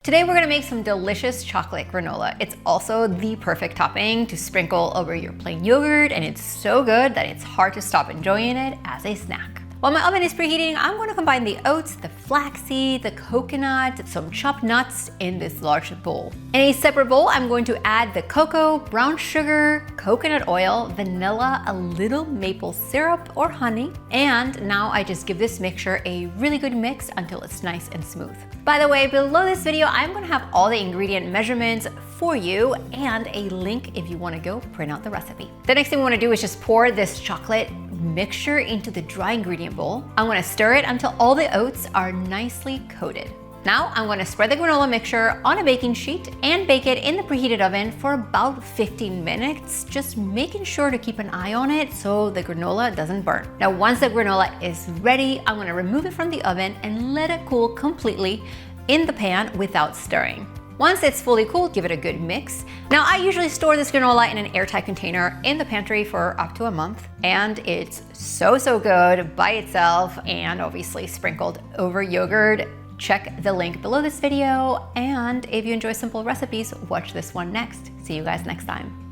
Today we're gonna make some delicious chocolate granola. It's also the perfect topping to sprinkle over your plain yogurt, and it's so good that it's hard to stop enjoying it as a snack. While my oven is preheating, I'm going to combine the oats, the flaxseed, the coconut, some chopped nuts in this large bowl. In a separate bowl, I'm going to add the cocoa, brown sugar, coconut oil, vanilla, a little maple syrup or honey, and now I just give this mixture a really good mix until it's nice and smooth. By the way, below this video, I'm going to have all the ingredient measurements for you and a link if you want to go print out the recipe. The next thing we want to do is just pour this chocolate mixture into the dry ingredient bowl. I'm going to stir it until all the oats are nicely coated. Now I'm going to spread the granola mixture on a baking sheet and bake it in the preheated oven for about 15 minutes, just making sure to keep an eye on it so the granola doesn't burn. Now once the granola is ready, I'm going to remove it from the oven and let it cool completely in the pan without stirring. Once it's fully cooled, give it a good mix. Now I usually store this granola in an airtight container in the pantry for up to a month, and it's so good by itself and obviously sprinkled over yogurt. Check the link below this video, and if you enjoy simple recipes, watch this one next. See you guys next time.